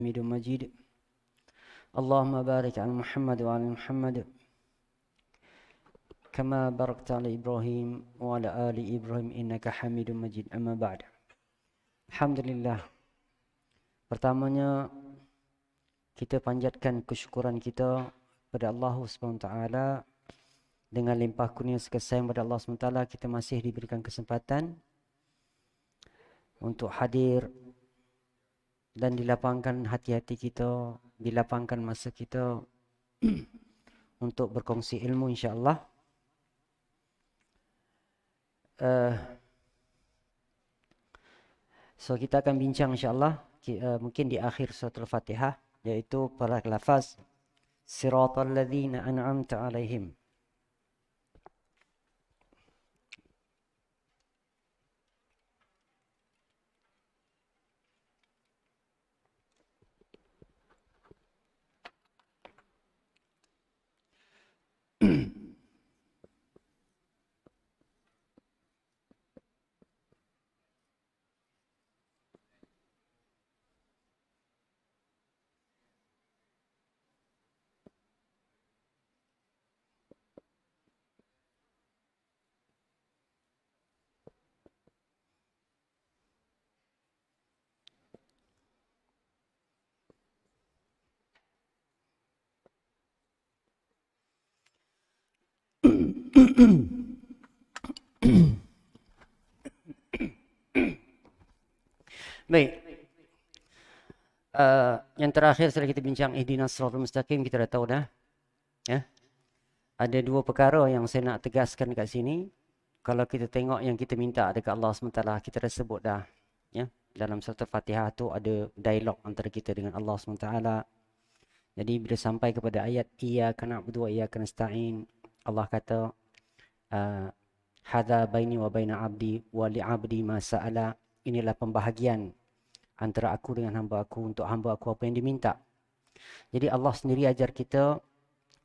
حميد مجيد. اللهم بارك على محمد وعلى محمد كما باركت على إبراهيم وعلى آل إبراهيم إنك حميد مجيد. أما بعد. Alhamdulillah. Pertamanya kita panjatkan kesyukuran kita pada Allah SWT dengan limpah kurnia kasih sayang pada Allah SWT. Kita masih diberikan kesempatan untuk hadir dan dilapangkan hati-hati kita, dilapangkan masa kita untuk berkongsi ilmu insya-Allah. So kita akan bincang insya-Allah mungkin di akhir surah Al-Fatihah, yaitu para lafaz siratal ladzina an'amta alaihim. Baik. Yang terakhir setelah kita bincang ihdinas siratal mustaqim, kita dah tahu dah. Ya. Ada dua perkara yang saya nak tegaskan kat sini. Kalau kita tengok yang kita minta dekat Allah SWT, kita dah sebut dah. Ya. Dalam surah Al-Fatihah tu ada dialog antara kita dengan Allah SWT. Jadi bila sampai kepada ayat iyyaka na'budu wa iyyaka nasta'in, Allah kata hadza baini wa baina 'abdi wa li 'abdi ma sa'ala. Inilah pembahagian antara aku dengan hamba aku, untuk hamba aku apa yang diminta. Jadi Allah sendiri ajar kita,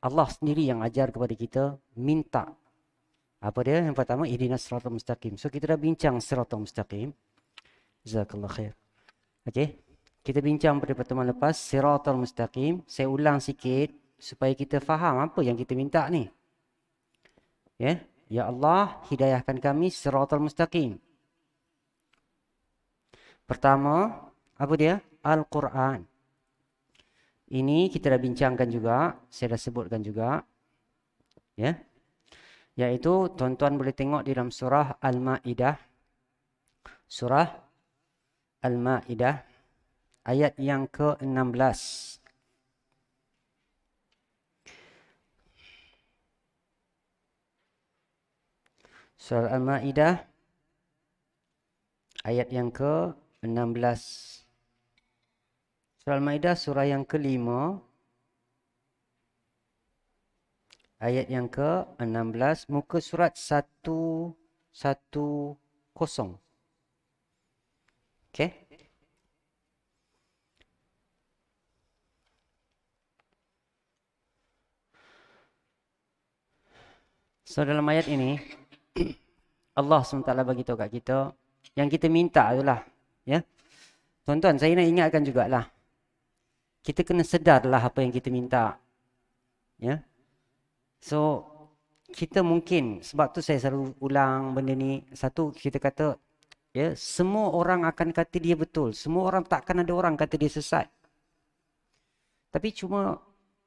Allah sendiri yang ajar kepada kita minta. Apa dia? Yang pertama, ihdinas siratal mustaqim. So kita dah bincang siratal mustaqim. Jazakallah khair. Okey. Kita bincang pada pertemuan lepas siratal mustaqim. Saya ulang sikit supaya kita faham apa yang kita minta ni. Ya. Ya Allah, hidayahkan kami siratal mustaqim. Pertama, apa dia? Al-Quran. Ini kita dah bincangkan juga, saya dah sebutkan juga. Ya. Yaitu tuan-tuan boleh tengok di dalam surah Al-Maidah. Surah Al-Maidah ayat yang ke-16. Surah Al-Maidah ayat yang ke-16. Surah Al-Maidah surah yang ke-5 ayat yang ke-16, muka surat 110. Okey. So dalam ayat ini Allah SWT bagi tahu kat kita yang kita minta itulah, ya. Tuan-tuan, saya nak ingatkan jugalah. Kita kena sedarlah apa yang kita minta. Ya. So kita mungkin, sebab tu saya selalu ulang benda ni. Satu, kita kata, ya, semua orang akan kata dia betul. Semua orang, takkan ada orang kata dia sesat. Tapi cuma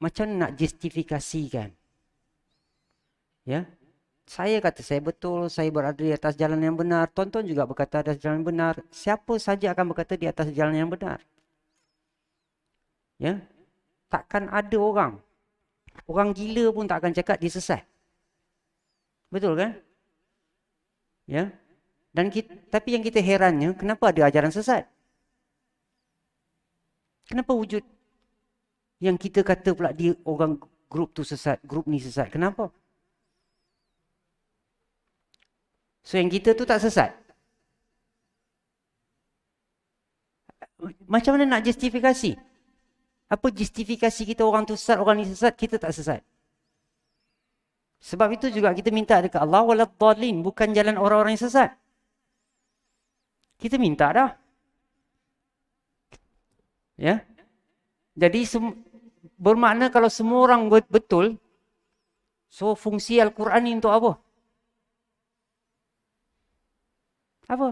macam nak justifikasikan. Ya. Saya kata saya betul, saya berada di atas jalan yang benar. Tuan-tuan juga berkata atas jalan yang benar. Siapa saja akan berkata di atas jalan yang benar. Ya. Takkan ada orang. Orang gila pun tak akan cakap dia sesat. Betul kan? Ya. Dan tapi yang kita herannya, kenapa ada ajaran sesat? Kenapa wujud yang kita kata pula dia orang grup tu sesat, grup ni sesat? Kenapa? So yang kita tu tak sesat. Macam mana nak justifikasi? Apa justifikasi kita orang tu sesat, orang ni sesat, kita tak sesat? Sebab itu juga kita minta dekat Allah waladhdallin, bukan jalan orang-orang yang sesat. Kita minta dah. Ya. Jadi bermakna kalau semua orang betul, so fungsi Al-Quran ni untuk apa? Apa?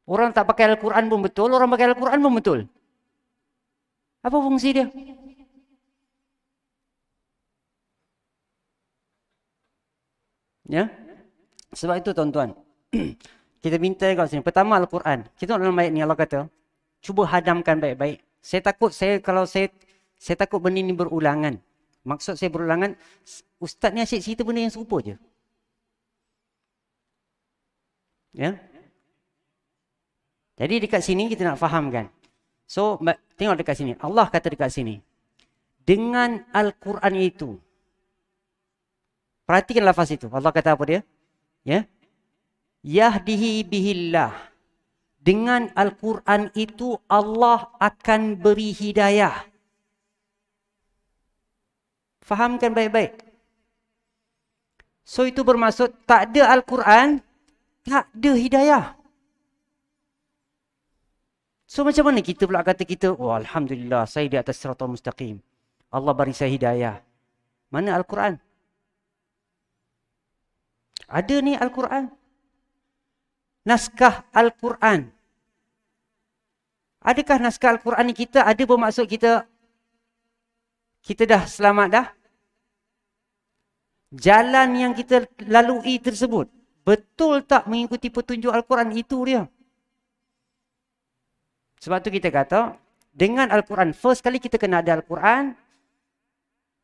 Orang tak pakai Al-Quran pun betul, orang pakai Al-Quran pun betul. Apa fungsi dia? Ya. Sebab itu tuan-tuan, kita minta kat sini. Pertama Al-Quran. Kita dalam ayat ni Allah kata, cuba hadamkan baik-baik. Kalau saya takut benda ni berulangan. Maksud saya berulangan, ustaz ni asyik cerita benda yang serupa je. Ya. Jadi dekat sini kita nak fahamkan. So, tengok dekat sini. Allah kata dekat sini, dengan Al-Quran itu, perhatikan lafaz itu. Allah kata apa dia? Ya. Yahdihi bihillah. Dengan Al-Quran itu Allah akan beri hidayah. Fahamkan baik-baik. So itu bermaksud tak ada Al-Quran, tak ada hidayah. So macam mana kita pula kata kita, oh Alhamdulillah saya di atas siratal mustaqim. Allah beri saya hidayah. Mana Al-Quran? Ada ni Al-Quran. Naskah Al-Quran. Adakah naskah Al-Quran ni kita ada bermaksud kita dah selamat dah? Jalan yang kita lalui tersebut betul tak mengikuti petunjuk Al-Quran? Itu dia. Sebab tu kita kata dengan Al-Quran, first kali kita kena ada Al-Quran,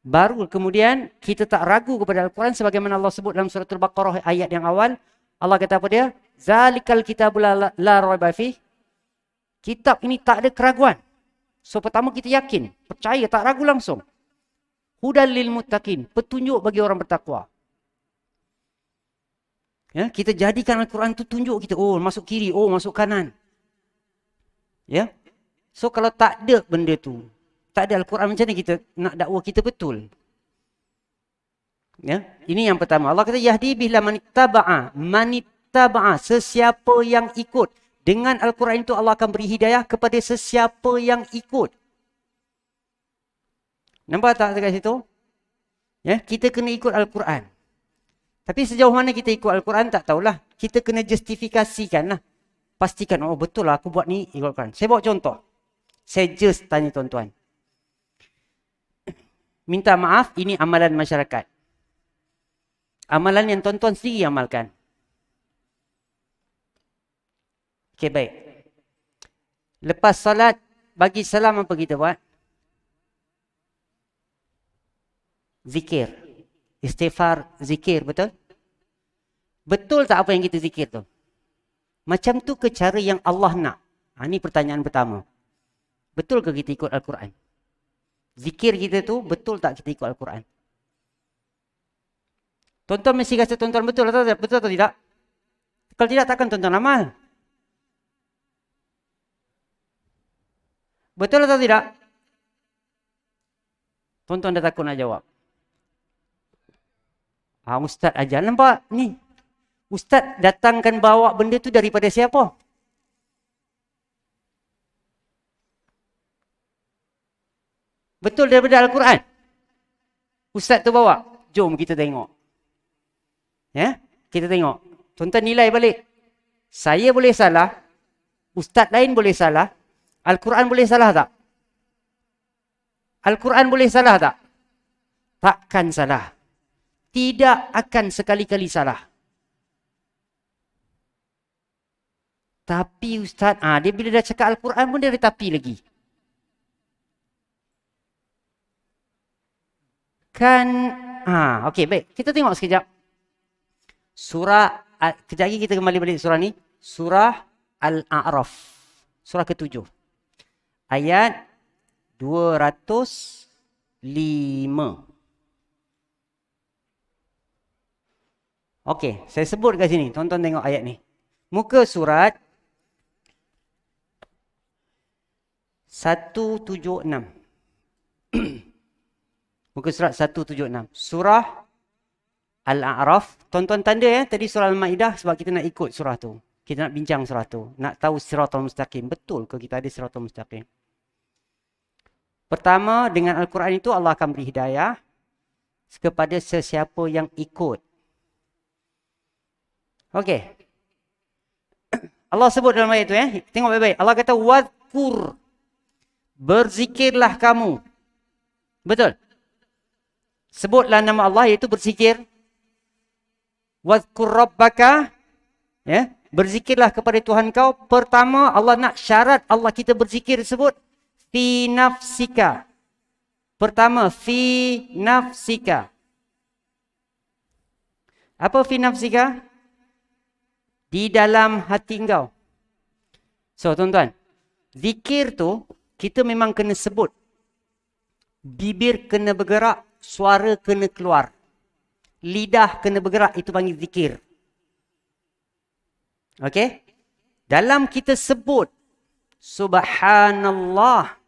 baru kemudian kita tak ragu kepada Al-Quran sebagaimana Allah sebut dalam surah Al-Baqarah ayat yang awal. Allah kata apa dia? Zalikal kitabul la raiba fih. Kitab ini tak ada keraguan. So pertama kita yakin, percaya, tak ragu langsung. Hudal lil muttaqin, petunjuk bagi orang bertakwa. Ya, kita jadikan Al-Quran tu tunjuk kita, oh masuk kiri, oh masuk kanan. Ya. So kalau tak ada benda tu, tak ada Al-Quran, macam mana kita nak dakwah kita betul? Ya, ini yang pertama. Allah kata yahdi bihla manittaba'a, sesiapa yang ikut. Dengan Al-Quran itu Allah akan beri hidayah kepada sesiapa yang ikut. Nampak tak dekat situ? Ya, kita kena ikut Al-Quran. Tapi sejauh mana kita ikut Al-Quran tak tahulah. Kita kena justifikasikan lah. Pastikan, oh betul lah aku buat ni ikut Al-Quran. Saya bawa contoh. Saya just tanya tuan-tuan. Minta maaf, ini amalan masyarakat. Amalan yang tuan-tuan sendiri amalkan. Okey, baik. Lepas salat, bagi salam apa kita buat? Zikir. Istighfar, zikir, betul? Betul tak apa yang kita zikir tu? Macam tu ke cara yang Allah nak? Ini pertanyaan pertama. Betul ke kita ikut Al-Quran? Zikir kita tu, betul tak kita ikut Al-Quran? Tuan-tuan mesti rasa tuan-tuan betul atau tidak? Kalau tidak, takkan tuan-tuan amal. Betul atau tidak? Tuan-tuan dah takut nak jawab. Ustaz ajar. Nampak ni? Ustaz datangkan bawa benda tu daripada siapa? Betul daripada Al-Quran? Ustaz tu bawa. Jom kita tengok. Ya? Kita tengok. Tuan-tuan nilai balik. Saya boleh salah. Ustaz lain boleh salah. Al-Quran boleh salah tak? Al-Quran boleh salah tak? Takkan salah. Tidak akan sekali-kali salah. Tapi Ustaz, dia bila dah cakap Al-Quran pun dia ada tapi lagi. Kan, okey baik. Kita tengok sekejap. Kejap lagi kita kembali balik surah ni. Surah Al-A'raf. Surah ke-7. Ayat 205. Okey, saya sebut kat sini. Tonton tengok ayat ni. Muka surat 176. Muka surat 176. Surah Al-A'raf. Tonton tanda ya. Tadi surah Al-Ma'idah sebab kita nak ikut surah tu. Kita nak bincang surah tu. Nak tahu siratal mustaqim. Betul ke kita ada siratal mustaqim? Pertama, dengan Al-Quran itu Allah akan beri hidayah kepada sesiapa yang ikut. Okey. Allah sebut dalam ayat itu Tengok baik-baik. Allah kata wadhkur. Berzikirlah kamu. Betul. Sebutlah nama Allah iaitu berzikir. Wadhkur rabbaka. Berzikirlah kepada Tuhan kau. Pertama, Allah nak syarat Allah kita berzikir sebut fi nafsika. Pertama, fi nafsika. Apa fi nafsika? Di dalam hati engkau. So, tuan-tuan. Zikir tu, kita memang kena sebut. Bibir kena bergerak, suara kena keluar. Lidah kena bergerak, itu panggil zikir. Okey? Dalam kita sebut, Subhanallah.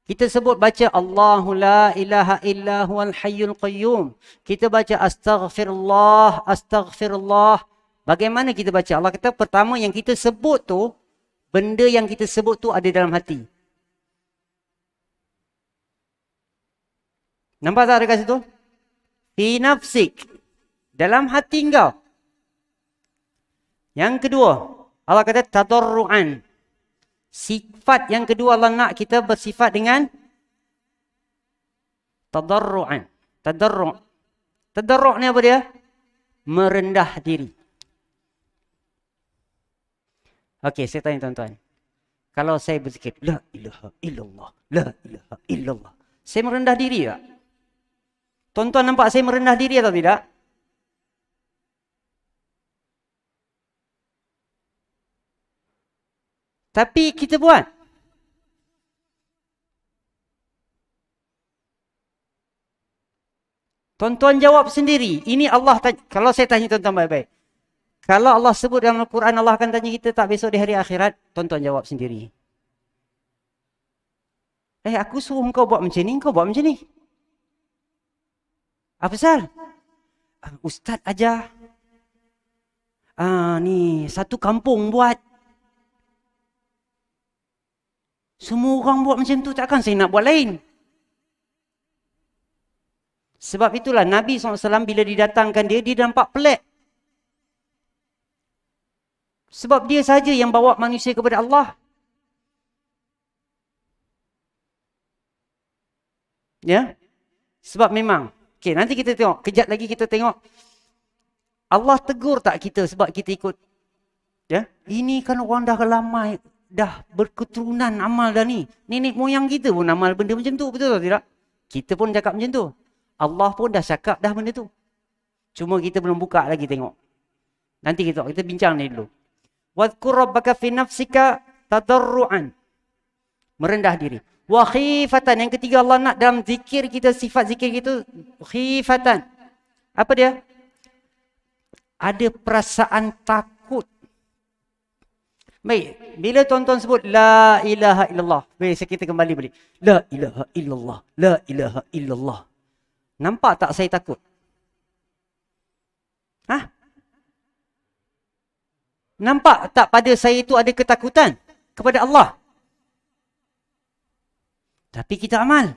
Kita sebut baca Allahu la ilaha illa huwal hayyul qayyum. Kita baca astaghfirullah, astaghfirullah. Bagaimana kita baca? Allah kata pertama yang kita sebut tu, benda yang kita sebut tu ada dalam hati. Nampak tak dekat situ? Fi nafsik. Dalam hati engkau. Yang kedua, Allah kata tadarru'an. Sifat yang kedua Allah nak kita bersifat dengan tadarru'an. Tadarru'. Tadarru' ni apa dia? Merendah diri. Okey, saya tanya tuan-tuan. Kalau saya berzikir, la ilaha illallah, la ilaha illallah. Saya merendah diri tak? Tuan-tuan nampak saya merendah diri atau tidak? Tapi kita buat. Tuan-tuan jawab sendiri. Ini Allah tanya. Kalau saya tanya tuan-tuan baik-baik. Kalau Allah sebut dalam Al-Quran, Allah akan tanya kita tak besok di hari akhirat? Tuan-tuan jawab sendiri. Aku suruh kau buat macam ni, kau buat macam ni. Apa pasal? Ustaz ajar. Ni satu kampung buat. Semua orang buat macam tu, takkan saya nak buat lain. Sebab itulah Nabi SAW bila didatangkan dia nampak pelik. Sebab dia saja yang bawa manusia kepada Allah. Ya. Sebab memang. Okey, nanti kita tengok. Kejap lagi kita tengok. Allah tegur tak kita sebab kita ikut. Ya. Ini kan orang dah ramai. Dah berketurunan amal dah ni. Nenek moyang kita pun amal benda macam tu. Betul tak tidak? Kita pun cakap macam tu. Allah pun dah cakap dah benda tu. Cuma kita belum buka lagi tengok. Nanti kita bincang ni dulu. Wadhkur rabbaka fi nafsika tadarru'an. Merendah diri. Wa khifatan. Yang ketiga Allah nak dalam zikir kita, sifat zikir kita, khifatan. Apa dia? Ada perasaan takut. Baik. Bila tuan-tuan sebut la ilaha illallah. Baik, kita kembali balik. La ilaha illallah. La ilaha illallah. Nampak tak saya takut? Nampak tak pada saya itu ada ketakutan kepada Allah? Tapi kita amal.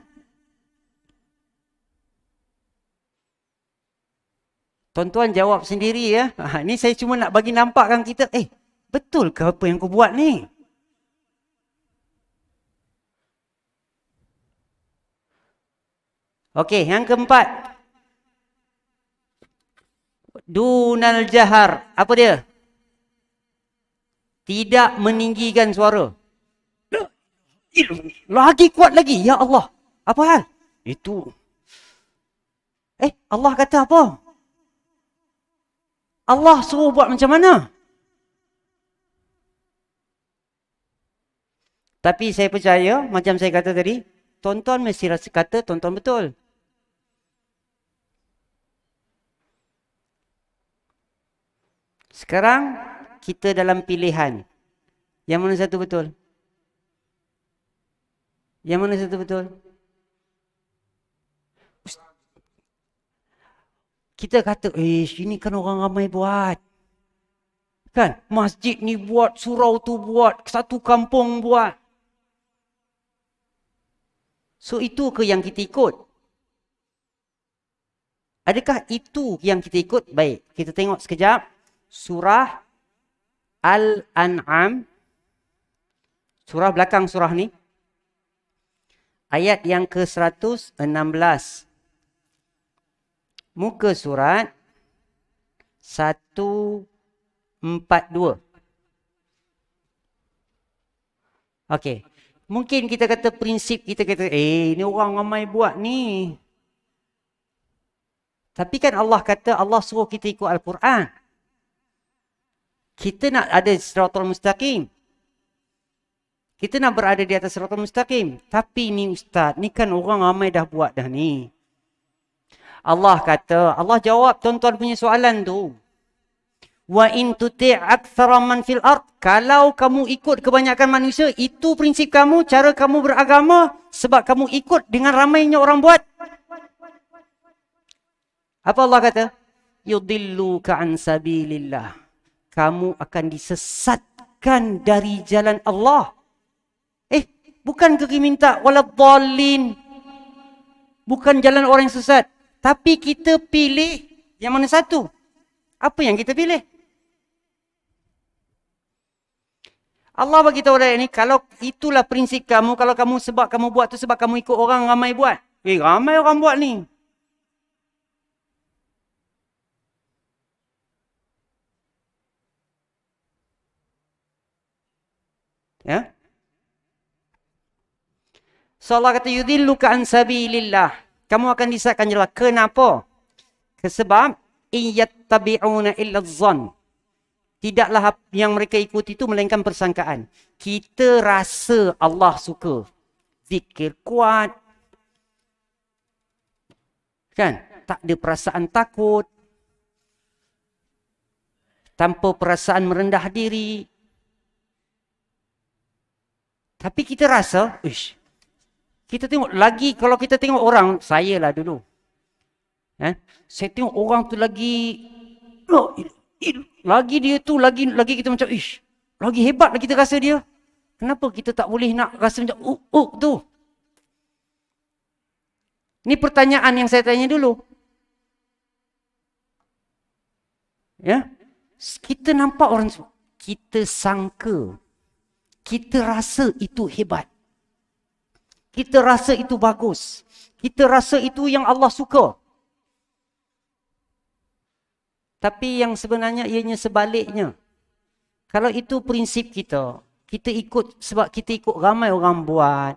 Tuan-tuan jawab sendiri ya. Ni saya cuma nak bagi nampakkan kita, betul ke apa yang kau buat ni? Okey, yang keempat. Dunal jahar. Apa dia? Tidak meninggikan suara. Lagi kuat lagi. Ya Allah. Apa hal? Itu. Allah kata apa? Allah suruh buat macam mana? Tapi saya percaya, macam saya kata tadi, tuan-tuan mesti rasa kata tuan-tuan betul. Sekarang, kita dalam pilihan. Yang mana satu betul? Yang mana satu betul? Kita kata, ini kan orang ramai buat. Kan? Masjid ni buat, surau tu buat, satu kampung buat. So itu ke yang kita ikut? Adakah itu yang kita ikut? Baik, kita tengok sekejap. Surah Al-An'am. Surah belakang surah ni. Ayat yang ke-116. Muka surat 142. Okey. Mungkin kita kata prinsip kita kata, ni orang ramai buat ni. Tapi kan Allah kata, Allah suruh kita ikut Al-Quran. Kita nak ada siratal mustaqim. Kita nak berada di atas siratal mustaqim. Tapi ni ustaz, ni kan orang ramai dah buat dah ni. Allah kata, Allah jawab tuan-tuan punya soalan tu. Wa in tuti' aktsara man fil ard. Kalau kamu ikut kebanyakan manusia, itu prinsip kamu, cara kamu beragama sebab kamu ikut dengan ramainya orang buat. Apa Allah kata? Yudilluka an sabilillah. Kamu akan disesatkan dari jalan Allah. Bukan kita minta waladhdallin. Bukan jalan orang yang sesat. Tapi kita pilih yang mana satu? Apa yang kita pilih? Allah bagi tahu ayat ni, kalau itulah prinsip kamu, kalau kamu sebab kamu buat tu sebab kamu ikut orang ramai buat. Ramai orang buat ni. Ya? So Allah kata yudilluka an sabilillah. Kamu akan disesatkan jelas. Kenapa? Sebab iyattabi'una illa dhann. Tidaklah yang mereka ikuti itu melainkan persangkaan. Kita rasa Allah suka. Zikir kuat. Kan? Tak ada perasaan takut. Tanpa perasaan merendah diri. Tapi kita rasa, kita tengok lagi, kalau kita tengok orang, saya lah dulu. Saya tengok orang tu lagi dia tu, lagi kita macam, lagi hebat lah kita rasa dia. Kenapa kita tak boleh nak rasa macam, tu? Ni pertanyaan yang saya tanya dulu. Ya, kita nampak orang, kita sangka, kita rasa itu hebat. Kita rasa itu bagus. Kita rasa itu yang Allah suka. Tapi yang sebenarnya ianya sebaliknya. Kalau itu prinsip kita, kita ikut sebab kita ikut ramai orang buat.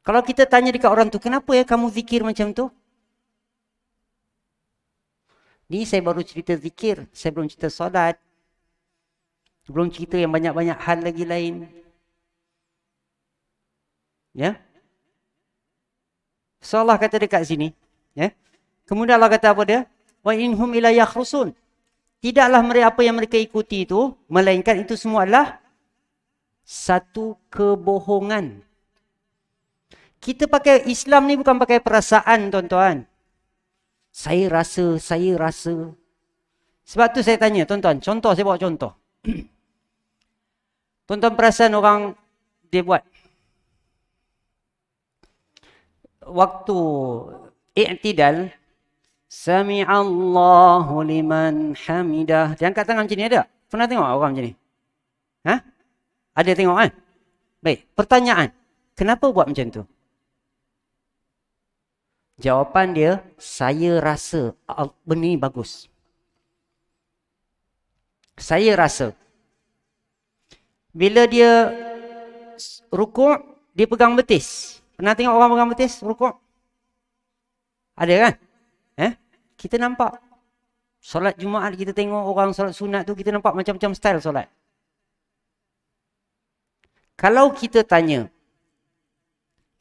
Kalau kita tanya dekat orang tu, kenapa ya kamu zikir macam tu? Ni saya baru cerita zikir, saya belum cerita solat. Belum cerita yang banyak-banyak hal lagi lain. Ya. So Allah kata dekat sini, ya. Kemudian Allah kata apa dia? Wa inhum ila yakhrusun. Tidaklah mereka apa yang mereka ikuti itu, melainkan itu semua adalah satu kebohongan. Kita pakai Islam ni bukan pakai perasaan, tuan-tuan. Saya rasa. Sebab tu saya tanya, tuan-tuan, contoh, saya bawa contoh. Tuan-tuan perasan orang dia buat waktu i'tidal, sami'allahu liman hamidah, dia angkat tangan macam ni, ada? Pernah tengok orang macam ni? Ada tengok kan? Baik, pertanyaan, kenapa buat macam tu? Jawapan dia, saya rasa benda ni bagus. Saya rasa. Bila dia rukuk, dia pegang betis. Pernah tengok orang pegang betis rukuk? Ada kan? Kita nampak. Solat Jumaat kita tengok orang solat sunat tu, kita nampak macam-macam style solat. Kalau kita tanya,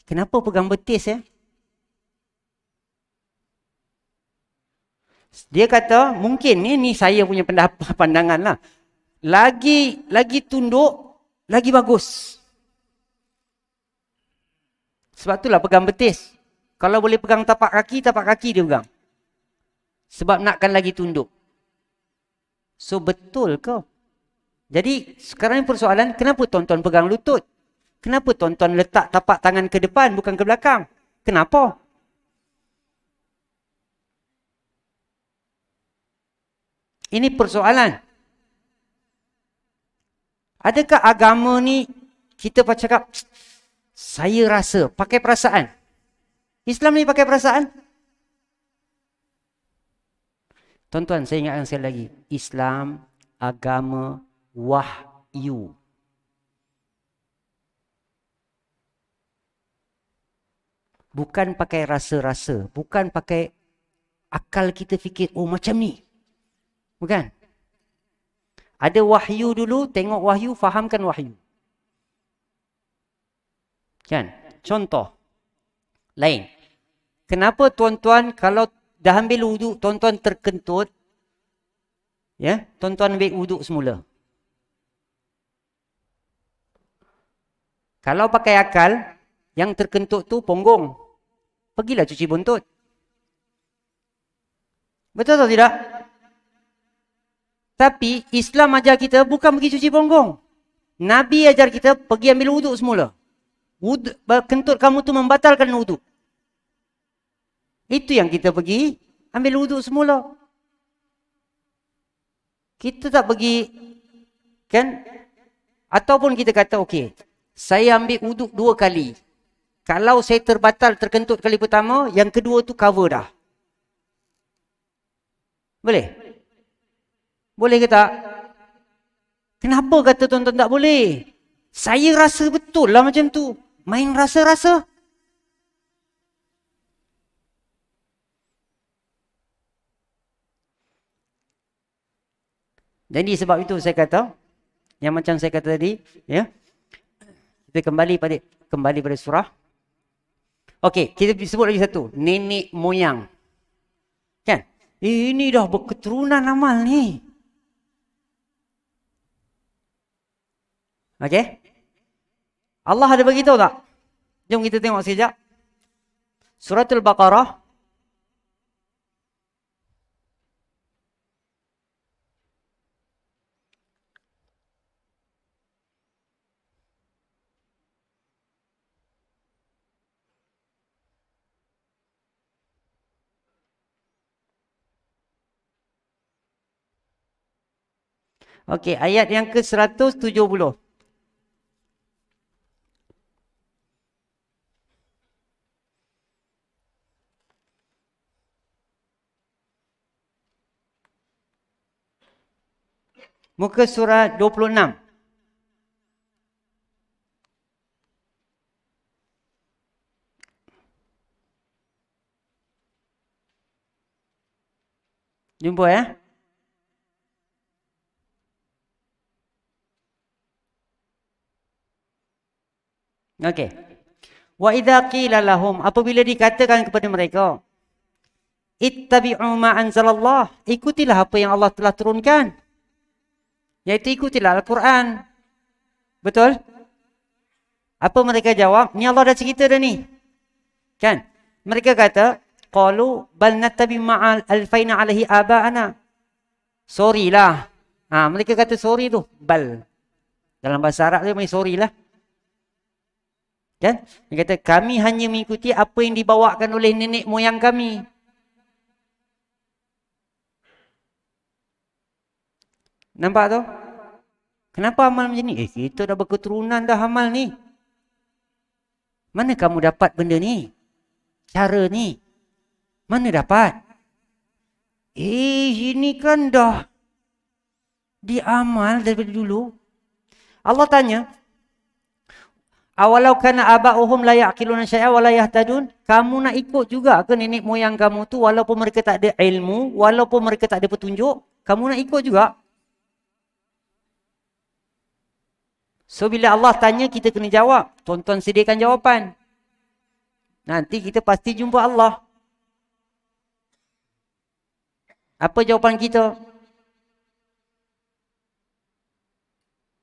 kenapa pegang betis ya? Dia kata, mungkin ni saya punya pandangan lah. Lagi tunduk, lagi bagus. Sebab itulah pegang betis. Kalau boleh pegang tapak kaki dia pegang. Sebab nakkan lagi tunduk. So betul ke? Jadi sekarang ni persoalan, kenapa tuan-tuan pegang lutut? Kenapa tuan-tuan letak tapak tangan ke depan bukan ke belakang? Kenapa? Ini persoalan. Adakah agama ni kita cakap saya rasa, pakai perasaan? Islam ni pakai perasaan? Tuan-tuan, saya ingatkan sekali lagi. Islam, agama, wahyu. Bukan pakai rasa-rasa. Bukan pakai akal kita fikir, oh macam ni. Bukan. Ada wahyu dulu, tengok wahyu, fahamkan wahyu. Kan? Contoh. Lain. Kenapa tuan-tuan kalau dah ambil wuduk, tuan-tuan terkentut, ya, tuan-tuan ambil wuduk semula. Kalau pakai akal, yang terkentut tu punggung. Pergilah cuci buntut. Betul atau tidak? Tapi Islam ajar kita bukan pergi cuci punggung. Nabi ajar kita pergi ambil wuduk semula. Kentut kamu tu membatalkan wuduk. Itu yang kita pergi ambil wuduk semula. Kita tak pergi, kan? Ataupun kita kata, okey, saya ambil wuduk 2 kali. Kalau saya terkentut kali pertama, yang kedua tu cover dah. Boleh? Boleh ke tak? Kenapa kata tuan-tuan tak boleh? Saya rasa betul lah macam tu. Main rasa-rasa. Jadi sebab itu saya kata, yang macam saya kata tadi, ya, kita kembali pada surah. Okey, kita sebut lagi satu, nenek moyang. Kan? Ini dah berketurunan amal ni. Okey? Allah ada beritahu tak? Jom kita tengok sekejap. Suratul Baqarah. Okey, ayat yang ke-170. Muka surat 26. Jumpa ya? Okey. Wa idza qila lahum, apabila dikatakan kepada mereka, ittabi'u ma anzalallah, ikutilah apa yang Allah telah turunkan. Iaitu ikutilah Al-Quran. Betul? Apa mereka jawab? Ni Allah dah cerita dah ni. Kan? Mereka kata, qalu bal nattabi ma'al alfaina alaihi aba'ana. Sorry lah. Mereka kata sorry tu, bal. Dalam bahasa Arab dia main sorry lah. Kan? Dia kata, kami hanya mengikuti apa yang dibawakan oleh nenek moyang kami. Nampak tu? Kenapa amal macam ni? Kita dah berketurunan dah amal ni. Mana kamu dapat benda ni? Cara ni? Mana dapat? Ini kan dah diamal daripada dulu. Allah tanya, awalau kana aba'uhum la ya'qiluna syai'a wa la yahtadun, kamu nak ikut juga ke nenek moyang kamu tu walaupun mereka tak ada ilmu, walaupun mereka tak ada petunjuk, kamu nak ikut juga? So bila Allah tanya, kita kena jawab. Tuan-tuan sediakan jawapan. Nanti kita pasti jumpa Allah. Apa jawapan kita?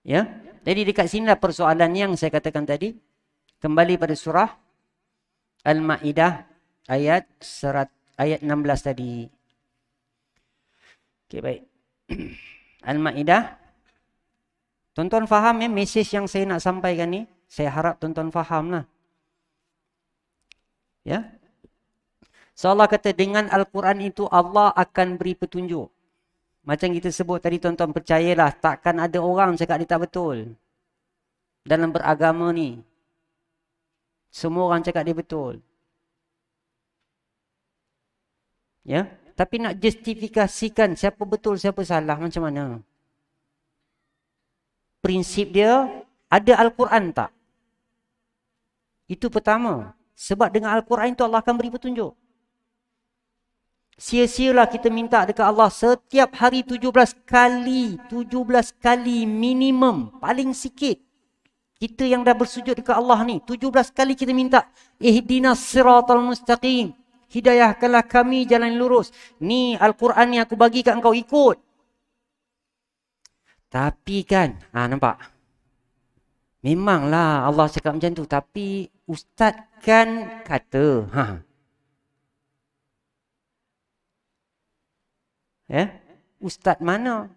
Ya. Jadi dekat sinilah persoalan yang saya katakan tadi. Kembali pada surah Al-Ma'idah ayat 16 tadi. Okey, baik. Al-Ma'idah. Tuan-tuan faham ya mesej yang saya nak sampaikan ni? Saya harap tuan-tuan faham lah. Ya. So Allah kata dengan Al-Quran itu Allah akan beri petunjuk. Macam kita sebut tadi tuan-tuan, percayalah takkan ada orang cakap dia tak betul. Dalam beragama ni. Semua orang cakap dia betul. Ya. Tapi nak justifikasikan siapa betul siapa salah macam mana? Prinsip dia, ada Al-Quran tak? Itu pertama. Sebab dengan Al-Quran itu Allah akan beri petunjuk. Sia-sialah kita minta dekat Allah setiap hari 17 kali. 17 kali minimum. Paling sikit. Kita yang dah bersujud dekat Allah ni. 17 kali kita minta. Ihdinas siratal mustaqim. Hidayahkanlah kami jalan lurus. Ni Al-Quran ni aku bagi kat engkau, ikut. Tapi kan, nampak? Memanglah Allah cakap macam tu. Tapi Ustaz kan kata. Ustaz mana?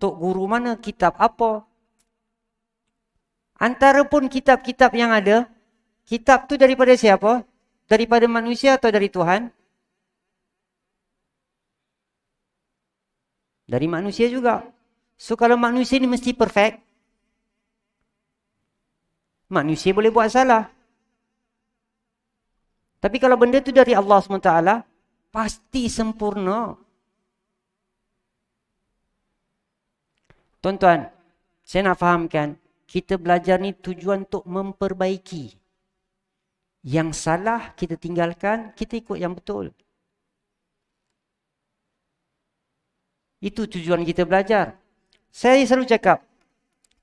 Tok guru mana? Kitab apa? Antara pun kitab-kitab yang ada, kitab tu daripada siapa? Daripada manusia atau dari Tuhan? Dari manusia juga. So kalau manusia ni mesti perfect, manusia boleh buat salah. Tapi kalau benda tu dari Allah SWT, pasti sempurna. Tuan-tuan, saya nak fahamkan, kita belajar ni tujuan untuk memperbaiki. Yang salah kita tinggalkan, kita ikut yang betul. Itu tujuan kita belajar. Saya selalu cakap,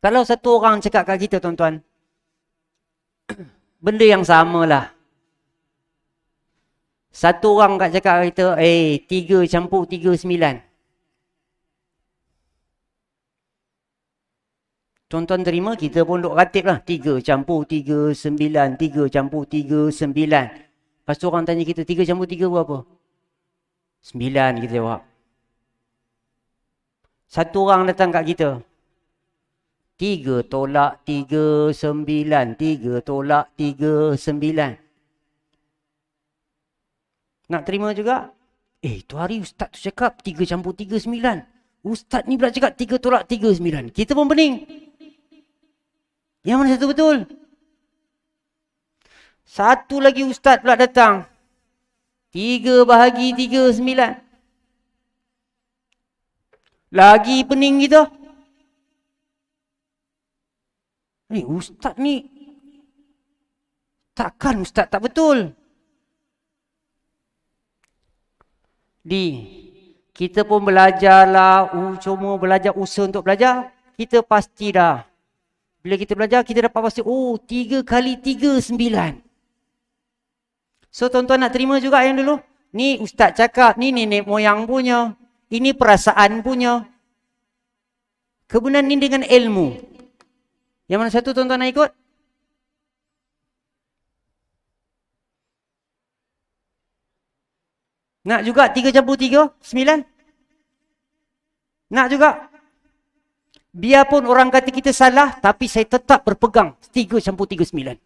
kalau satu orang cakap kat kita tuan-tuan, benda yang sama lah. Satu orang kat cakap kat kita, 3 campur 3 9. Tuan-tuan terima, kita pun duk ratib lah. 3 campur 3 9, 3 campur 3 9. Lepas tu orang tanya kita, 3 campur 3 berapa? 9 kita jawab. Satu orang datang kat kita, 3 tolak 3 9, 3 tolak 3 9. Nak terima juga? Tu hari Ustaz tu cakap 3 campur 3 9. Ustaz ni pula cakap 3 tolak 3 9. Kita pun pening. Yang mana satu betul? Satu lagi Ustaz pula datang, 3 bahagi 3 9. Lagi pening kita. Ustaz ni, takkan Ustaz tak betul? Kita pun belajarlah, cuma belajar, usaha untuk belajar. Kita pasti dah. Bila kita belajar, kita dapat pasti, 3 kali 3 9. So tuan-tuan nak terima juga yang dulu. Ni Ustaz cakap, ni nenek moyang punya. Ini perasaan punya. Kebenaran ni dengan ilmu. Yang mana satu tuan-tuan nak ikut? Nak juga 3 campur 3 9? Nak juga? Biarpun orang kata kita salah, tapi saya tetap berpegang 3 campur 3 9.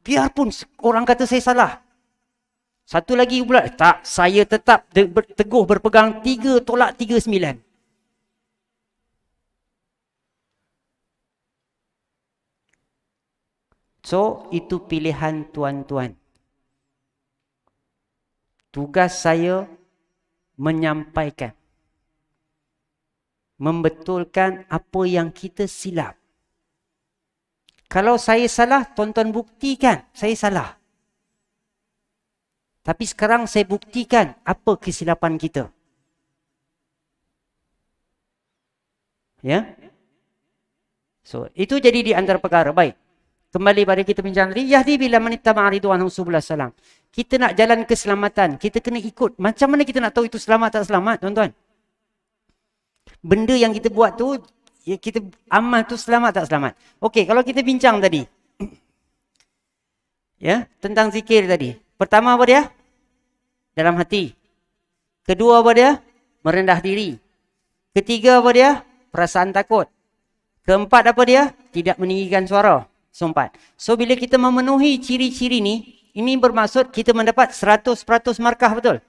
Biarpun orang kata saya salah. Satu lagi pula, tak, saya tetap teguh berpegang 3 tolak 3 9. So, itu pilihan tuan-tuan. Tugas saya menyampaikan, membetulkan apa yang kita silap. Kalau saya salah, tuan-tuan buktikan saya salah. Tapi sekarang saya buktikan apa kesilapan kita. Ya? So, itu jadi di antara perkara. Baik. Kembali pada kita bincang tadi, yahdi bila manittaba ridwanhu subul salam. Kita nak jalan keselamatan, kita kena ikut. Macam mana kita nak tahu itu selamat tak selamat, tuan-tuan? Benda yang kita buat tu, ya, kita amal tu selamat tak selamat? Okey, kalau kita bincang tadi, ya, tentang zikir tadi. Pertama apa dia? Dalam hati. Kedua apa dia? Merendah diri. Ketiga apa dia? perasaan takut. Keempat apa dia? Tidak meninggikan suara. Keempat. So bila kita memenuhi ciri-ciri ni, ini bermaksud kita mendapat 100% markah, betul?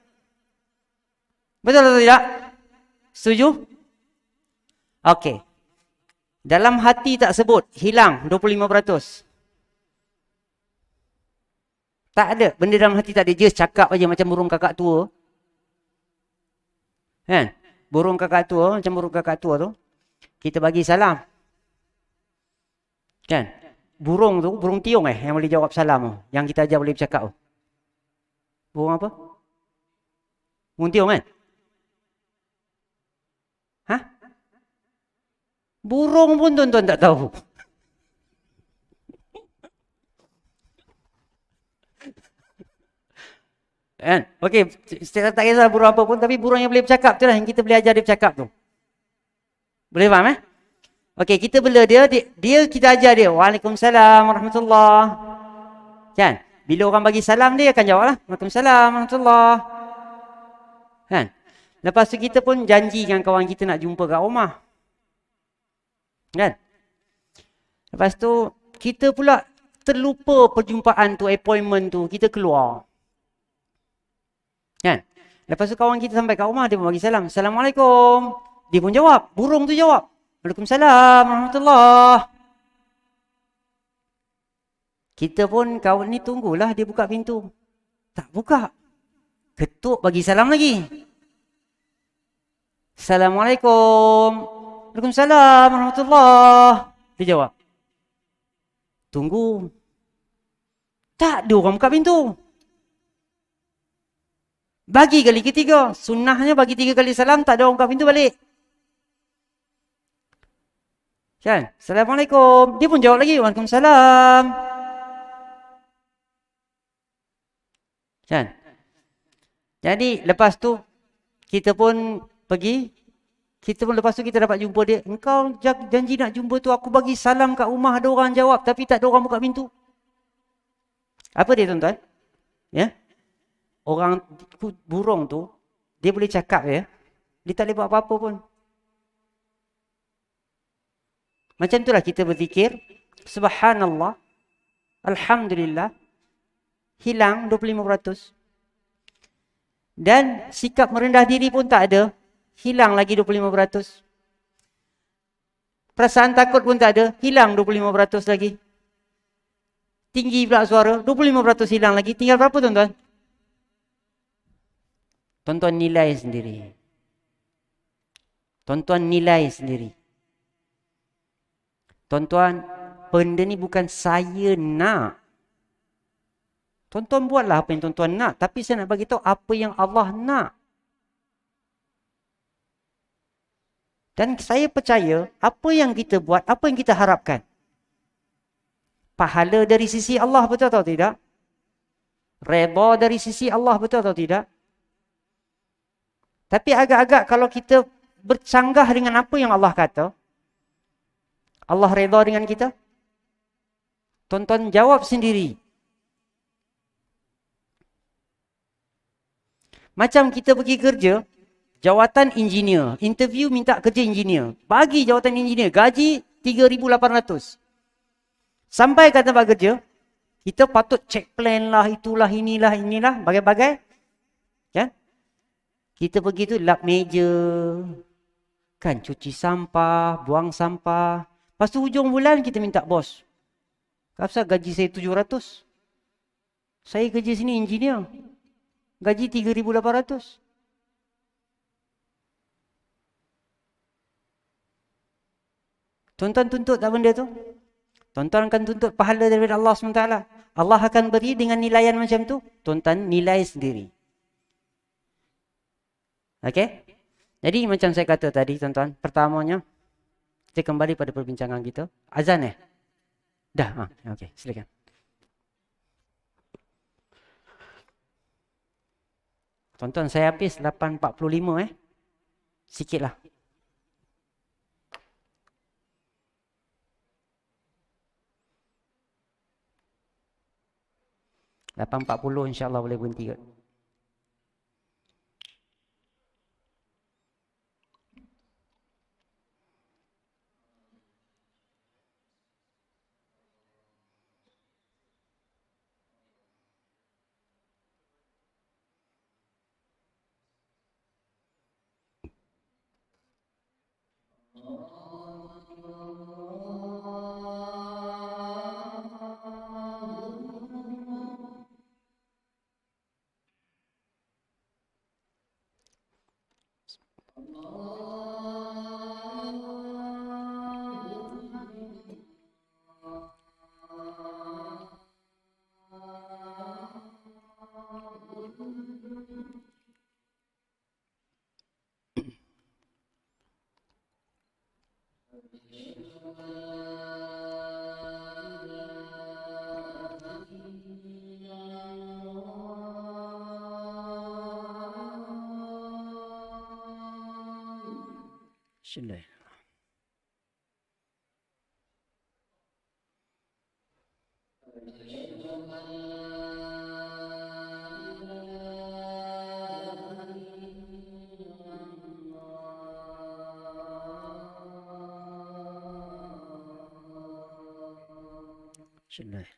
Betul atau tidak? Setuju? Okey. Dalam hati tak sebut, hilang 25%. Tak ada. Benda dalam hati tak ada. Just cakap aja macam burung kakak tua. Kan? Burung kakak tua, macam burung kakak tua tu. Kita bagi salam. Kan? Burung tu, burung tiung yang boleh jawab salam tu. Yang kita ajar boleh bercakap tu. Burung apa? Burung tiung kan? Hah? Burung pun tuan-tuan tak tahu. Kan? Okey, saya tak kisah burung apa pun, tapi burung yang boleh bercakap tu lah yang kita boleh ajar dia bercakap tu. Boleh faham Okey, kita bela dia kita ajar dia. Waalaikumsalam warahmatullahi. Kan? Bila orang bagi salam dia akan jawab lah. Waalaikumsalam warahmatullahi. Kan? Lepas tu kita pun janji dengan kawan kita nak jumpa kat rumah. Kan? Lepas tu kita pula terlupa perjumpaan tu, appointment tu, kita keluar. Kan? Lepas tu kawan kita sampai kat rumah, dia pun bagi salam. Assalamualaikum. Dia pun jawab. Burung tu jawab. Waalaikumsalam warahmatullahi. Kita pun kawan ni tunggulah dia buka pintu. Tak buka. Ketuk bagi salam lagi. Assalamualaikum. Waalaikumsalam warahmatullahi. Dia jawab. Tunggu. Tak ada orang buka pintu. Bagi kali ketiga. Sunnahnya bagi 3 kali salam, tak ada orang buka pintu balik. Kan? Assalamualaikum. Dia pun jawab lagi. Waalaikumsalam. Kan? Jadi lepas tu kita pun pergi. Lepas tu kita dapat jumpa dia. Engkau janji nak jumpa tu, aku bagi salam kat rumah, ada orang jawab, tapi tak ada orang buka pintu. Apa dia tuan-tuan? Ya? Orang burung tu, dia boleh cakap ya. Dia tak boleh buat apa-apa pun. Macam itulah kita berzikir. Subhanallah. Alhamdulillah. Hilang 25%. Dan sikap merendah diri pun tak ada. Hilang lagi 25%. Perasaan takut pun tak ada. Hilang 25% lagi. Tinggi pula suara. 25% hilang lagi. Tinggal berapa tuan-tuan? Tuan-tuan nilai sendiri. Tuan-tuan nilai sendiri. Tuan-tuan, benda ni bukan saya nak. Tuan-tuan buatlah apa yang tuan-tuan nak. Tapi saya nak bagi tahu apa yang Allah nak. Dan saya percaya, apa yang kita buat, apa yang kita harapkan. Pahala dari sisi Allah, betul atau tidak? Redha dari sisi Allah, betul atau tidak? Tapi agak-agak kalau kita bercanggah dengan apa yang Allah kata, Allah redha dengan kita? Tuan-tuan jawab sendiri. Macam kita pergi kerja, jawatan engineer, interview minta kerja engineer. Bagi jawatan engineer, gaji 3,800. Sampai kat tempat kerja, kita patut check plan lah, itulah, inilah, bagai-bagai. Kan? Kita pergi tu lap meja, kan, cuci sampah, buang sampah. Lepas tu hujung bulan kita minta bos. Kenapa gaji saya 700? Saya kerja sini engineer. Gaji 3,800. Tuan-tuan tuntut tak benda tu? Tuan-tuan akan tuntut pahala daripada Allah SWT. Allah akan beri dengan nilaian macam tu. Tuan-tuan nilai sendiri. Okey? Jadi macam saya kata tadi tuan-tuan. Pertamanya, kita kembali pada perbincangan kita. Azan Dah? Okey, silakan. Tuan-tuan, saya habis 8.45 Sikitlah. Lapan 8.40 insya-Allah boleh berhenti kot. Sudah. Sudah.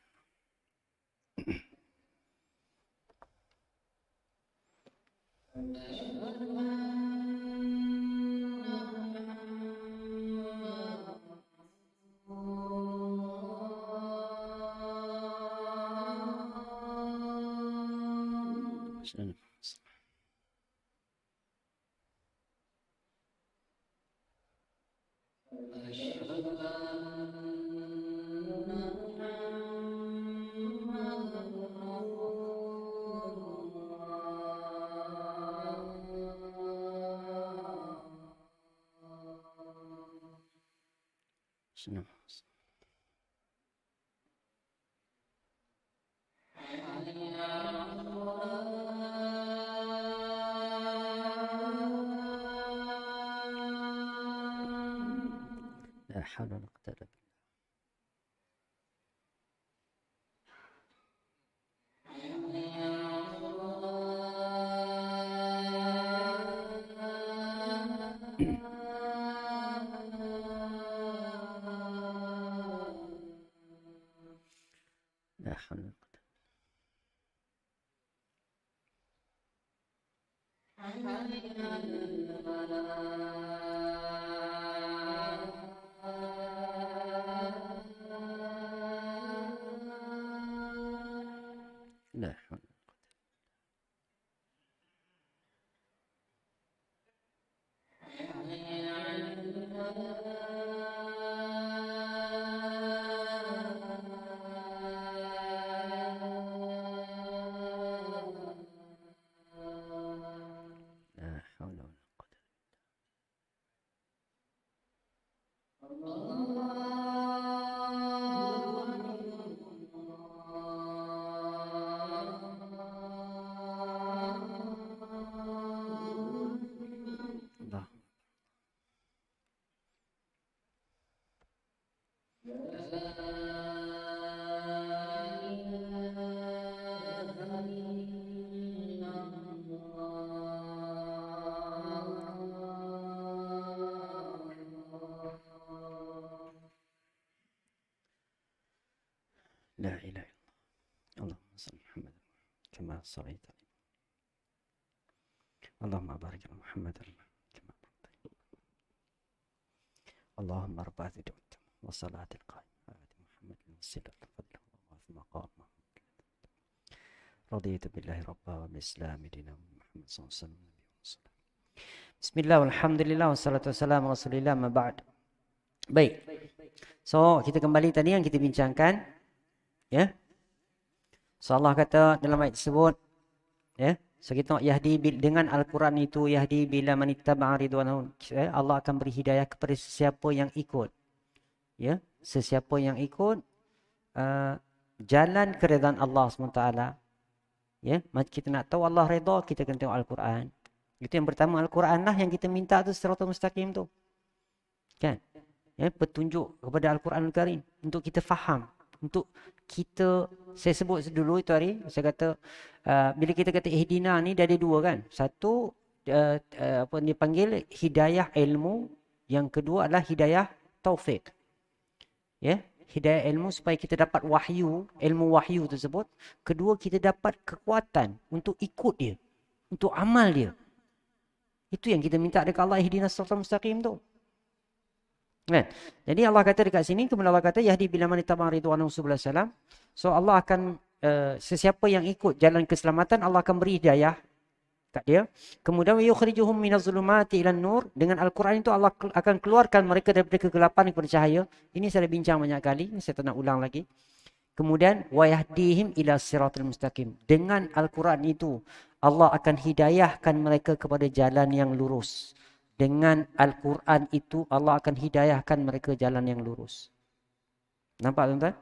Sudah. Sudah. لا حول ولا قوة إلا بالله. لا حول ولا قوة. لا حول. لا حول ولا قوة. الله. لا إله إلا الله. اللهم صل على محمد كما صليت عليه. اللهم بارك على محمد كما باركت. اللهم رب هذه الدعوة والصلاة القائمة آت محمد الوسيلة والفضل وبعث مقام محمود. رضيت بالله ربا وبالإسلام دينا ومحمد صلى الله عليه وسلم نبي ورسولا. Bismillah, alhamdulillah, wassalatu wassalamu ala rasulillah, ma ba'd. Baik. So, kita kembali tadi yang kita bincangkan, ya. So, Allah kata dalam ayat tersebut, ya. So, kita yahdi dengan Al-Quran itu, yahdi bila manittaba'a ridwanahu. Allah akan beri hidayah kepada sesiapa yang ikut. Ya, sesiapa yang ikut jalan keridhaan Allah SWT. Ya, kita nak tahu Allah redha, kita kena tengok Al-Quran. Itu yang pertama, Al-Quran lah yang kita minta tu, siratal mustaqim tu. Kan? Ya, petunjuk kepada Al-Quran Al-Karim untuk kita faham, untuk kita, saya sebut dulu itu hari, saya kata bila kita kata ihdina ni dah ada dua kan. Satu apa dipanggil hidayah ilmu, yang kedua adalah hidayah taufik. Ya, hidayah ilmu supaya kita dapat wahyu, ilmu wahyu tersebut. Kedua, kita dapat kekuatan untuk ikut dia, untuk amal dia. Itu yang kita minta dekat Allah, ihdinas siratal mustaqim tu. Kan? Jadi Allah kata dekat sini, kemudian Allah kata yahdi bila man ittaba ridwanahu subul salam. So Allah akan sesiapa yang ikut jalan keselamatan, Allah akan beri hidayah kat dia. Kemudian yukhrijuhum minaz zulumati ilan nur. Dengan Al-Quran itu Allah akan keluarkan mereka daripada kegelapan kepada cahaya. Ini saya dah bincang banyak kali, ini saya tak nak ulang lagi. Kemudian wa yahdihim ila siratal mustaqim. Dengan Al-Quran itu Allah akan hidayahkan mereka kepada jalan yang lurus. Dengan Al-Quran itu Allah akan hidayahkan mereka jalan yang lurus. Nampak tuan-tuan?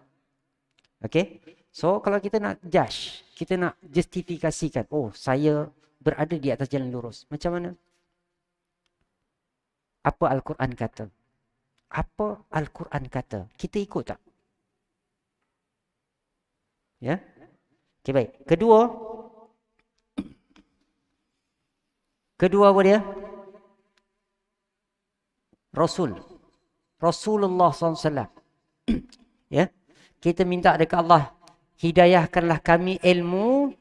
Okey. So kalau kita nak judge, kita nak justifikasikan, oh saya berada di atas jalan lurus. Macam mana? Apa Al-Quran kata? Apa Al-Quran kata? Kita ikut tak? Ya? Okey, baik. Kedua apa dia? Rasulullah SAW. Ya, kita minta dekat Allah, hidayahkanlah kami ilmu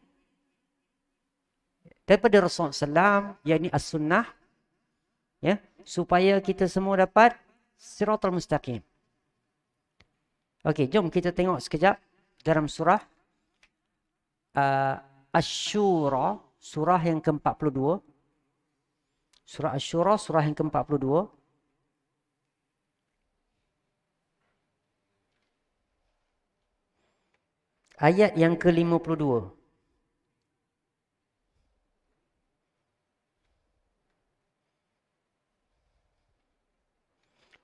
daripada Rasulullah SAW, yakni as-sunnah, ya, supaya kita semua dapat siratal mustaqim. Okey, jom kita tengok sekejap dalam surah Asy-Syura, surah yang ke-42. Surah Asy-Syura, surah yang ke-42. Ayat yang ke-52.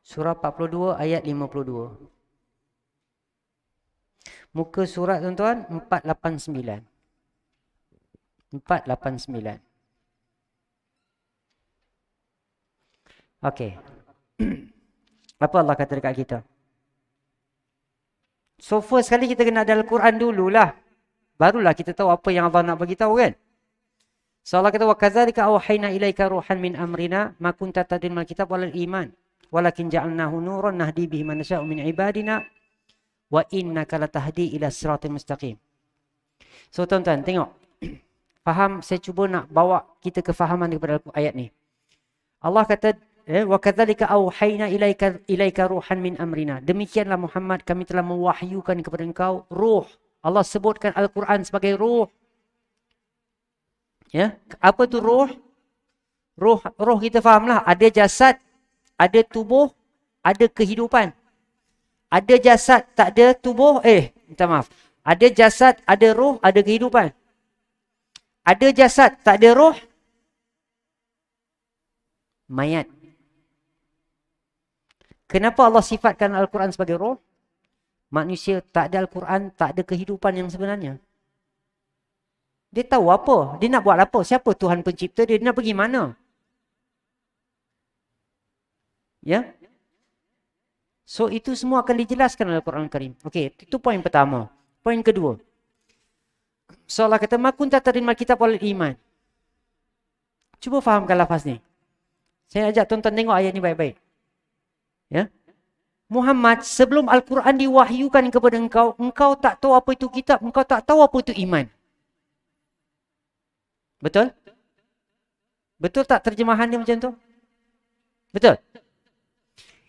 Surah 42 ayat 52. Muka surat tuan-tuan 489. 489. Okey. Apa Allah kata dekat kita? So first sekali kita kena ada Al-Quran dululah. Barulah kita tahu apa yang Allah nak bagi tahu kan. So Allah kata wa kadzalika auhayna ilaika ruhan min amrina ma kunta tadri mal kitab wal iman walakin ja'alnahu nuran nahdi bihi man nasha'u min ibadina wa innaka latahdi ila siratal mustaqim. So tuan-tuan tengok. Faham, saya cuba nak bawa kita ke fahaman daripada ayat ni. Allah kata wa kadzalika auhayna ilaika ruhan min amrina. Demikianlah Muhammad, kami telah mewahyukan kepada engkau ruh. Allah sebutkan Al-Quran sebagai ruh. Ya, apa tu ruh? Ruh kita fahamlah, ada jasad, ada tubuh, ada kehidupan. Ada jasad, tak ada tubuh, minta maaf. Ada jasad, ada ruh, ada kehidupan. Ada jasad, tak ada ruh, mayat. Kenapa Allah sifatkan Al-Quran sebagai roh? Manusia tak ada Al-Quran, tak ada kehidupan yang sebenarnya. Dia tahu apa? Dia nak buat apa? Siapa Tuhan pencipta dia? Dia nak pergi mana? Ya? So itu semua akan dijelaskan oleh Al-Quran Karim. Okey, itu poin pertama. Poin kedua. So Allah kata, ma kunta tadri kitab wal iman. Cuba fahamkan lafaz ni. Saya ajak tuan-tuan tengok ayat ni baik-baik. Ya. Muhammad, sebelum Al-Quran diwahyukan kepada engkau, engkau tak tahu apa itu kitab, engkau tak tahu apa itu iman. Betul? Betul tak terjemahan dia macam tu? Betul?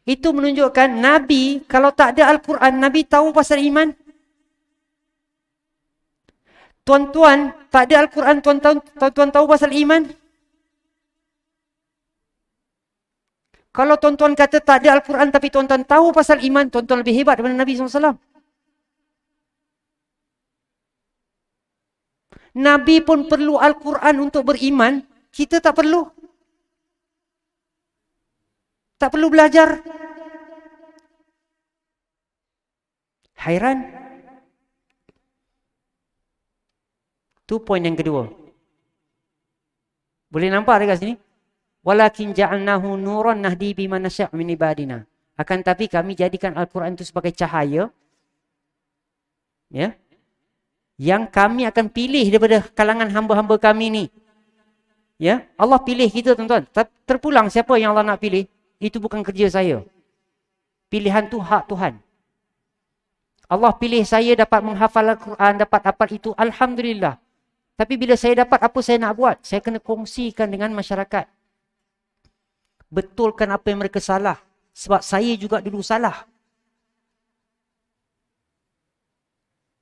Itu menunjukkan Nabi, kalau tak ada Al-Quran, Nabi tahu pasal iman? Tuan-tuan, tak ada Al-Quran, tuan-tuan tahu pasal iman? Kalau tuan-tuan kata tak ada Al-Quran tapi tuan-tuan tahu pasal iman, tuan-tuan lebih hebat daripada Nabi SAW. Nabi pun perlu Al-Quran untuk beriman, kita tak perlu. Tak perlu belajar. Hairan. Tu poin yang kedua. Boleh nampak dekat sini? Walakin ja'alnahu nuran nahdi biman nasya' min ibadina. Akan tapi kami jadikan Al-Quran itu sebagai cahaya, ya, yang kami akan pilih daripada kalangan hamba-hamba kami ni. Ya, Allah pilih kita tuan-tuan. Terpulang siapa yang Allah nak pilih? Itu bukan kerja saya. Pilihan tu hak Tuhan. Allah pilih saya dapat menghafal Al-Quran, dapat apa itu, alhamdulillah. Tapi bila saya dapat apa saya nak buat? Saya kena kongsikan dengan masyarakat. Betulkan apa yang mereka salah. Sebab saya juga dulu salah.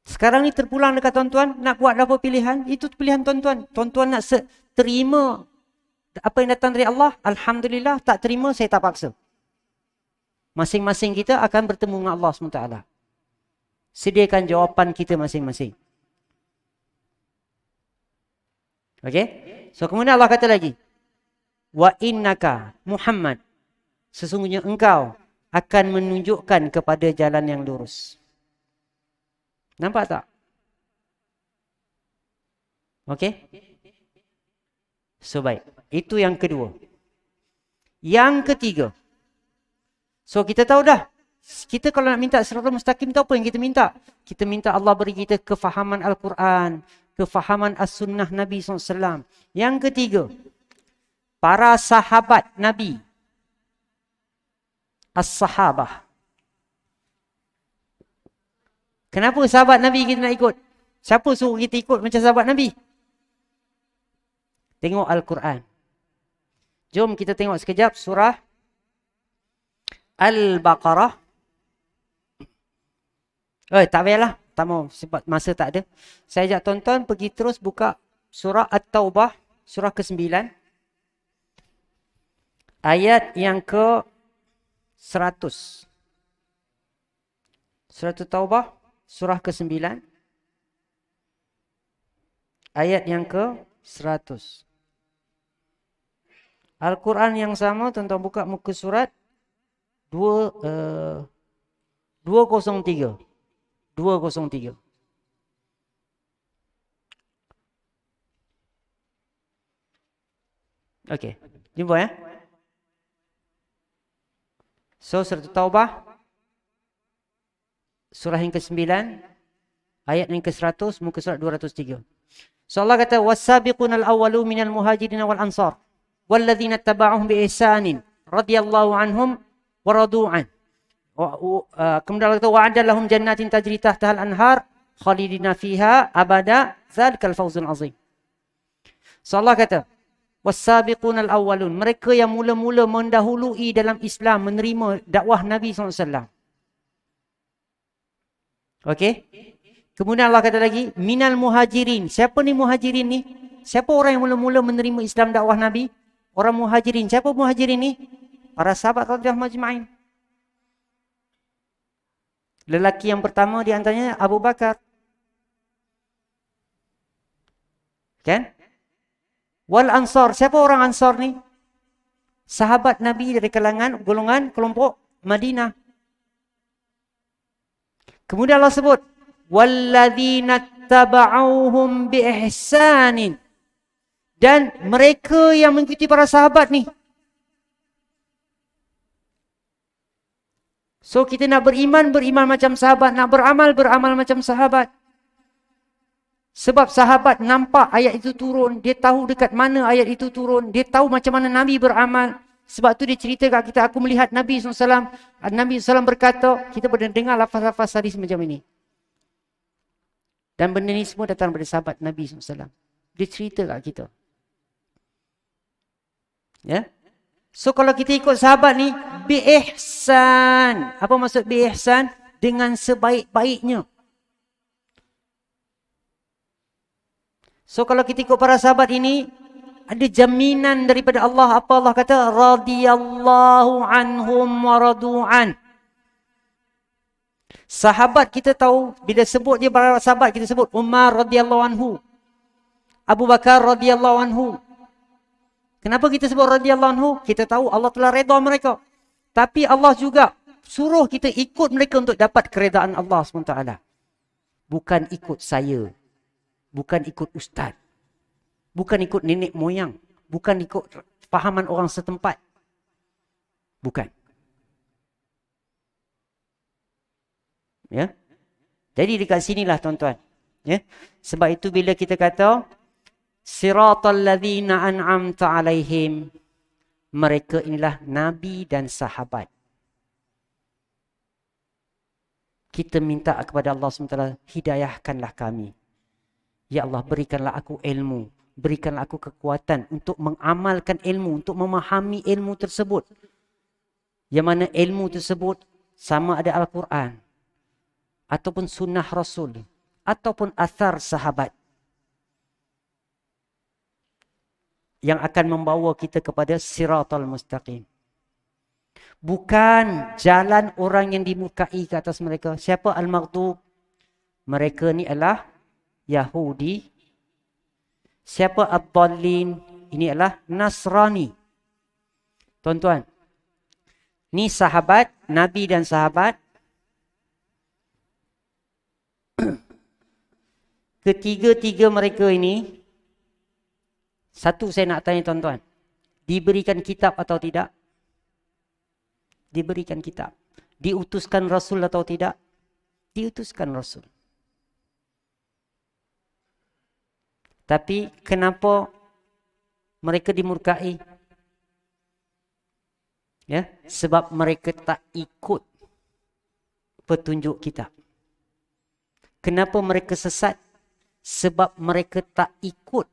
Sekarang ni terpulang dekat tuan-tuan, nak buat apa pilihan? Itu pilihan tuan-tuan. Tuan-tuan nak terima apa yang datang dari Allah? Alhamdulillah. Tak terima, saya tak paksa. Masing-masing kita akan bertemu dengan Allah SWT. Sediakan jawapan kita masing-masing. Okey? So kemudian Allah kata lagi, wa innaka Muhammad, sesungguhnya engkau akan menunjukkan kepada jalan yang lurus. Nampak tak? Okey? So baik. Itu yang kedua. Yang ketiga. So kita tahu dah. Kita kalau nak minta siratal mustaqim, tahu apa yang kita minta? Kita minta Allah beri kita kefahaman Al-Quran, kefahaman As-Sunnah Nabi SAW. Yang ketiga. Para sahabat Nabi, As-Sahabah. Kenapa sahabat Nabi kita nak ikut? Siapa suruh kita ikut macam sahabat Nabi? Tengok Al-Quran. Jom kita tengok sekejap surah Al-Baqarah. Tak payahlah. Tak mau sebab masa tak ada. Saya ajak tonton pergi terus buka surah At-Taubah, surah ke-9. Ayat yang ke-100. Surah At-Taubah, surah ke-9. Ayat yang ke-100. Al-Quran yang sama, tuan-tuan buka muka surat 203. 203. Okey, jumpa ya. So, surah Taubah, surah yang ke-9, ayat yang ke-100, muka surat 203. So, Allah kata, وَالسَّابِقُونَ الْأَوَّلُونَ مِنَ الْمُهَاجِرِينَ وَالْأَنصَارِ وَالَّذِينَ اتَّبَعُوهُمْ بِإِحْسَانٍ رَضِيَ اللَّهُ عَنْهُمْ وَرَضُوا عَنْهُ. Kemudian Allah kata, وَعَدَّ لَهُمْ جَنَّاتٍ تَجْرِي تَحْتَهَا الْأَنْهَارُ خَالِدِينَ فِيهَا أَبَدًا ذَلِكَ الْفَوْزُ الْعَظِيمُ. So, Allah kata, وَالسَّابِقُونَ الْأَوَّلُونَ, mereka yang mula-mula mendahului dalam Islam, menerima dakwah Nabi SAW. Okey. Kemudian Allah kata lagi, minal muhajirin. Siapa ni muhajirin ni? Siapa orang yang mula-mula menerima Islam dakwah Nabi? Orang muhajirin. Siapa muhajirin ni? Para sahabat radhiyallahu majma'in. Lelaki yang pertama di antaranya Abu Bakar. Kan? Wal Ansar. Siapa orang Ansar ni? Sahabat Nabi dari kalangan golongan kelompok Madinah. Kemudian Allah sebut, walladzina taba'uhum biihsanin, dan mereka yang mengikuti para sahabat ni. So kita nak beriman macam sahabat, nak beramal macam sahabat. Sebab sahabat nampak ayat itu turun, dia tahu dekat mana ayat itu turun, dia tahu macam mana Nabi beramal. Sebab tu dia cerita kat kita, aku melihat Nabi SAW. Nabi SAW berkata, kita boleh dengar lafaz-lafaz hadis macam ini. Dan benda ni semua datang daripada sahabat Nabi SAW. Dia cerita kat kita. Ya? So kalau kita ikut sahabat ni, bi-ihsan. Apa maksud bi-ihsan? Dengan sebaik-baiknya. So kalau kita ikut para sahabat ini, ada jaminan daripada Allah. Apa Allah kata? Radiyallahu anhum wa radu'an. Sahabat kita tahu, bila sebut dia para sahabat, kita sebut Umar radhiyallahu anhu, Abu Bakar radhiyallahu anhu. Kenapa kita sebut radhiyallahu anhu? Kita tahu Allah telah redha mereka. Tapi Allah juga suruh kita ikut mereka untuk dapat keredaan Allah SWT. Bukan ikut saya. Bukan ikut ustaz. Bukan ikut nenek moyang. Bukan ikut fahaman orang setempat. Bukan. Ya. Jadi dekat sinilah tuan-tuan. Ya. Sebab itu bila kita kata siratal ladzina an'amta alaihim, mereka inilah nabi dan sahabat. Kita minta kepada Allah SWT, hidayahkanlah kami. Ya Allah, berikanlah aku ilmu, berikanlah aku kekuatan untuk mengamalkan ilmu, untuk memahami ilmu tersebut. Yang mana ilmu tersebut sama ada Al-Quran ataupun sunnah Rasul ataupun athar sahabat yang akan membawa kita kepada siratal mustaqim. Bukan jalan orang yang dimurkai ke atas mereka. Siapa al-maghdub? Mereka ni adalah Yahudi. Siapa ad-dallin? Ini adalah Nasrani. Tuan-tuan, ni sahabat, Nabi dan sahabat. Ketiga-tiga mereka ini, satu saya nak tanya tuan-tuan, diberikan kitab atau tidak? Diberikan kitab. Diutuskan Rasul atau tidak? Diutuskan Rasul. Tapi kenapa mereka dimurkai? Ya, sebab mereka tak ikut petunjuk kitab. Kenapa mereka sesat? Sebab mereka tak ikut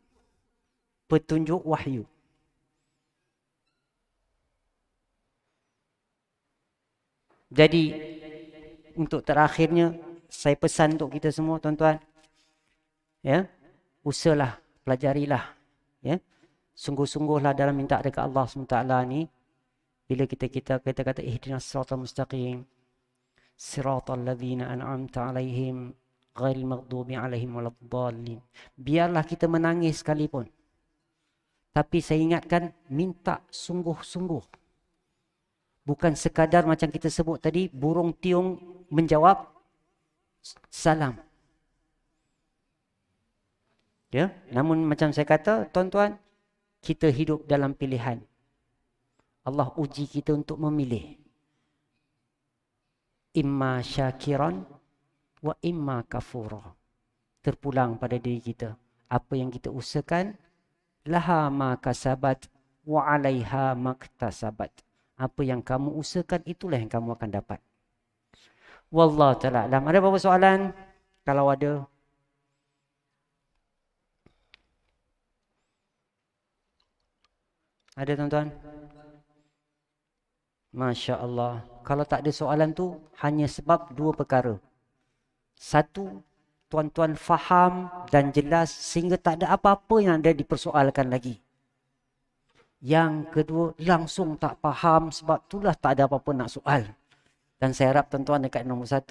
petunjuk wahyu. Jadi untuk terakhirnya saya pesan untuk kita semua tuan-tuan, ya, usahalah, pelajarilah, ya, sungguh-sungguhlah dalam minta dekat Allah SWT ni. Bila kita kata ihdinas siratal mustaqim, siratal ladzina an'amta alaihim ghairil maghdubi alaihim waladdallin. Biarlah kita menangis sekalipun, tapi saya ingatkan, minta sungguh-sungguh. Bukan sekadar macam kita sebut tadi, burung tiung menjawab salam. Ya, namun macam saya kata, tuan-tuan, kita hidup dalam pilihan. Allah uji kita untuk memilih. Imma syakiran wa imma kafura. Terpulang pada diri kita. Apa yang kita usahakan, laha ma kasabat wa alaiha maktasabat. Apa yang kamu usahakan, itulah yang kamu akan dapat. Wallahu ta'ala alam. Ada beberapa soalan? Kalau ada. Ada tuan-tuan? Masya Allah. Kalau tak ada soalan tu, hanya sebab dua perkara. Satu, tuan-tuan faham dan jelas sehingga tak ada apa-apa yang ada dipersoalkan lagi. Yang kedua, langsung tak faham, sebab itulah tak ada apa-apa nak soal. Dan saya harap tuan-tuan dekat nombor 1.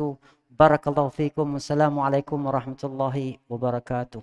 Barakallahu fiikum. Wassalamualaikum warahmatullahi wabarakatuh.